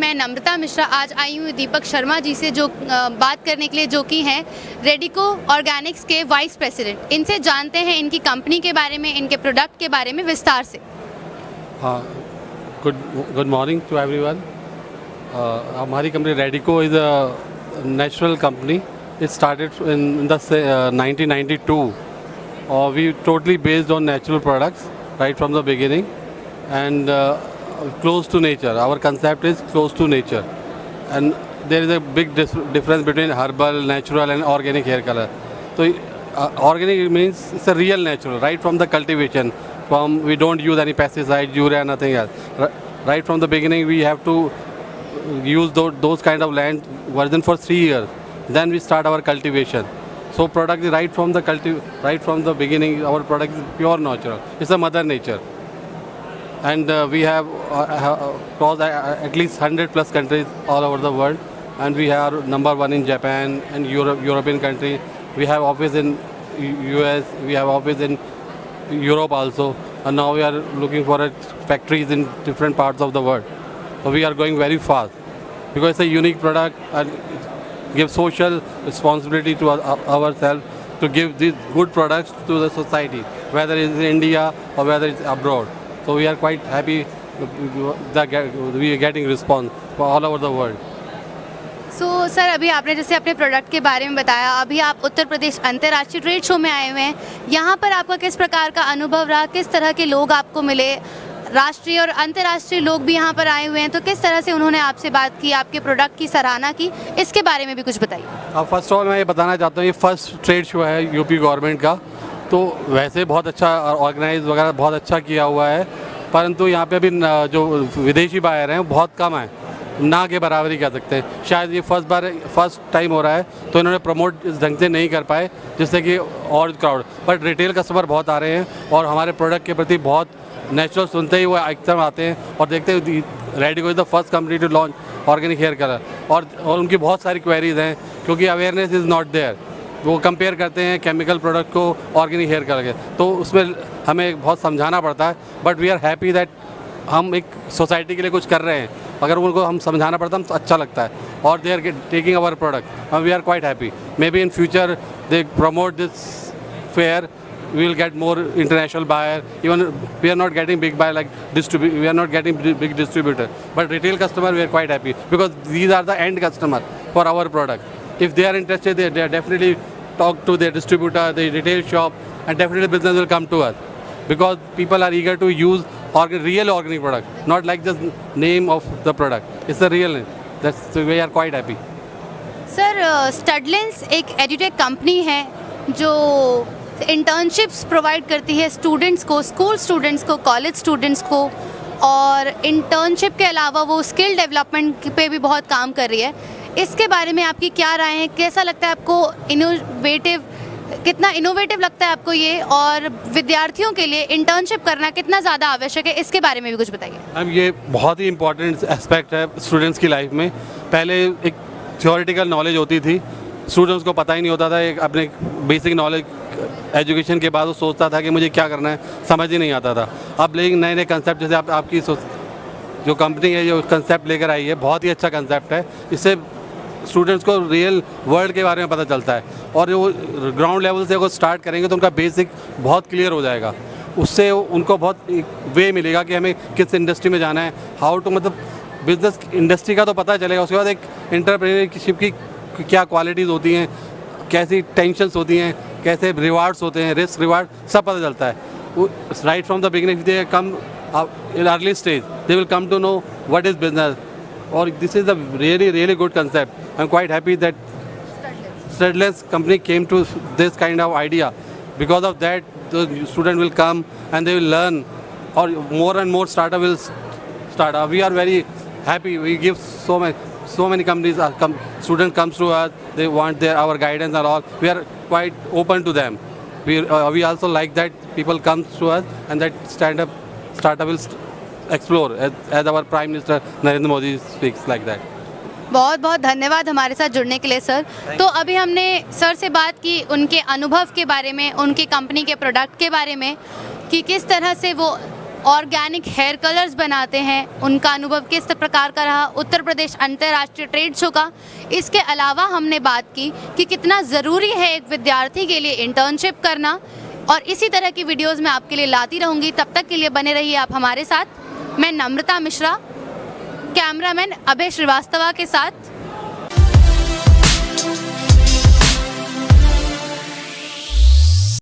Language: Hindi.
मैं नम्रता मिश्रा आज आई हूँ दीपक शर्मा जी से, जो बात करने के लिए, जो कि हैं रेडिको ऑर्गेनिक्स के वाइस प्रेसिडेंट। इनसे जानते हैं इनकी कंपनी के बारे में, इनके प्रोडक्ट के बारे में विस्तार से। हाँ, गुड मॉर्निंग टू एवरीवन। हमारी company Radico is a natural company. It started in the 1992 और we totally based on natural products right from the beginning and close to nature. Our concept is close to nature, and there is a big difference between herbal, natural and organic hair color. So organic means it's a real natural, right from the cultivation. We don't use any pesticide, urea, nothing else. Right from the beginning we have to use those kind of land virgin for 3 years. Then we start our cultivation. So product is right from the beginning. Our product is pure natural. It's a mother nature, and we have crossed at least 100 plus countries all over the world, and we are number 1 in Japan and European countries. We have office in US. We have office in Europe also, and now we are looking for factories in different parts of the world. So we are going very fast because it's a unique product and give social responsibility to ourselves to give these good products to the society, whether it's in India or whether it's abroad. So we are quite happy that we are getting response all over the world. Sir, अभी आपने जैसे अपने प्रोडक्ट के बारे में बताया, अभी आप उत्तर प्रदेश अंतर्राष्ट्रीय ट्रेड शो में आए हुए हैं। यहाँ पर आपका किस प्रकार का अनुभव रहा? किस तरह के लोग आपको मिले? राष्ट्रीय और अंतर्राष्ट्रीय लोग भी यहाँ पर आए हुए हैं, तो किस तरह से उन्होंने आपसे बात की, आपके प्रोडक्ट की सराहना की? इसके बारे में भी कुछ बताइए। अब फर्स्ट ऑफ ऑल मैं ये बताना चाहता हूँ, ये फर्स्ट ट्रेड शो है यूपी गवर्नमेंट का, तो वैसे बहुत अच्छा ऑर्गेनाइज वगैरह बहुत अच्छा किया हुआ है, परंतु यहाँ पे अभी जो विदेशी बायर हैं बहुत कम है, ना के बराबरी कह सकते हैं। शायद ये फर्स्ट टाइम हो रहा है, तो इन्होंने प्रमोट इस ढंग से नहीं कर पाए जिससे कि और क्राउड, बट रिटेल कस्टमर बहुत आ रहे हैं और हमारे प्रोडक्ट के प्रति बहुत नेचुरल सुनते ही वो एकदम आते हैं और देखते हैं Radico is the first company to launch organic hair colour. और उनकी बहुत सारी क्वेरीज हैं क्योंकि अवेयरनेस इज़ नॉट देयर। वो कंपेयर करते हैं केमिकल प्रोडक्ट को ऑर्गेनिक हेयर कलर के, तो उसमें हमें बहुत समझाना पड़ता है, but we are happy that हम एक सोसाइटी के लिए कुछ कर रहे हैं। अगर उनको हम समझाना पड़ता है तो अच्छा लगता है, और they are taking our product, we are quite happy. Maybe in future they promote this fair, we will get more international buyer. Even we are not getting big buyer like we are not getting big distributor, but retail customer we are quite happy because these are the end customer for our product. If they are interested, they are definitely talk to their distributor, the retail shop, and definitely business will come to us because people are eager to use real organic product, not like just name of the product. It's the real name. That's so we are quite happy. Sir, Studlens एक एजुटेक कंपनी है जो इंटर्नशिप्स प्रोवाइड करती है स्टूडेंट्स को, स्कूल स्टूडेंट्स को, कॉलेज स्टूडेंट्स को, और इंटर्नशिप के अलावा वो स्किल डेवलपमेंट पे भी बहुत काम कर रही है। इसके बारे में आपकी क्या राय है? कैसा लगता है आपको? कितना इनोवेटिव लगता है आपको ये, और विद्यार्थियों के लिए इंटर्नशिप करना कितना ज़्यादा आवश्यक है? इसके बारे में भी कुछ बताइए। मैम, ये बहुत ही इंपॉर्टेंट एस्पेक्ट है स्टूडेंट्स की लाइफ में। पहले एक थियोरेटिकल नॉलेज होती थी, स्टूडेंट्स को पता ही नहीं होता था, एक अपने बेसिक नॉलेज एजुकेशन के बाद वो सोचता था कि मुझे क्या करना है, समझ ही नहीं आता था। अब लेकिन नए नए कंसेप्ट, जैसे आपकी जो कंपनी है जो कंसेप्ट लेकर आई है, बहुत ही अच्छा कंसेप्ट है। इससे स्टूडेंट्स को रियल वर्ल्ड के बारे में पता चलता है, और वो ग्राउंड लेवल से अगर स्टार्ट करेंगे तो उनका बेसिक बहुत क्लियर हो जाएगा। उससे उनको बहुत वे मिलेगा कि हमें किस इंडस्ट्री में जाना है, हाउ टू, मतलब बिजनेस इंडस्ट्री का तो पता चलेगा। उसके बाद एक एंटरप्रेन्योरशिप की क्या क्वालिटीज़ होती हैं, कैसी टेंशन्स होती हैं, कैसे रिवार्ड्स होते हैं, रिस्क रिवार्ड सब पता चलता है। Right from the beginning they come in early stage, they will come to know what is business, और this is a really good concept. I am quite happy that Studlens company came to this kind of idea. Because of that the student will come and they will learn, और more and more startup will start. We are very happy. We give so many companies. Student comes to us. They want our guidance and all. We are quite open to them. We also like that people come to us and that startup will explore as our Prime Minister Narendra Modi speaks like that. बहुत बहुत धन्यवाद हमारे साथ जुड़ने के लिए सर। तो अभी हमने सर से बात की उनके अनुभव के बारे में, उनकी कंपनी के प्रोडक्ट के बारे में, कि किस तरह से वो ऑर्गेनिक हेयर कलर्स बनाते हैं, उनका अनुभव किस प्रकार का रहा उत्तर प्रदेश अंतर्राष्ट्रीय ट्रेड शो का। इसके अलावा हमने बात की कि कितना ज़रूरी है एक विद्यार्थी के लिए इंटर्नशिप करना, और इसी तरह की वीडियोस मैं आपके लिए लाती रहूँगी। तब तक के लिए बने रहिए आप हमारे साथ। मैं नम्रता मिश्रा, कैमरामैन अभय श्रीवास्तवा के साथ।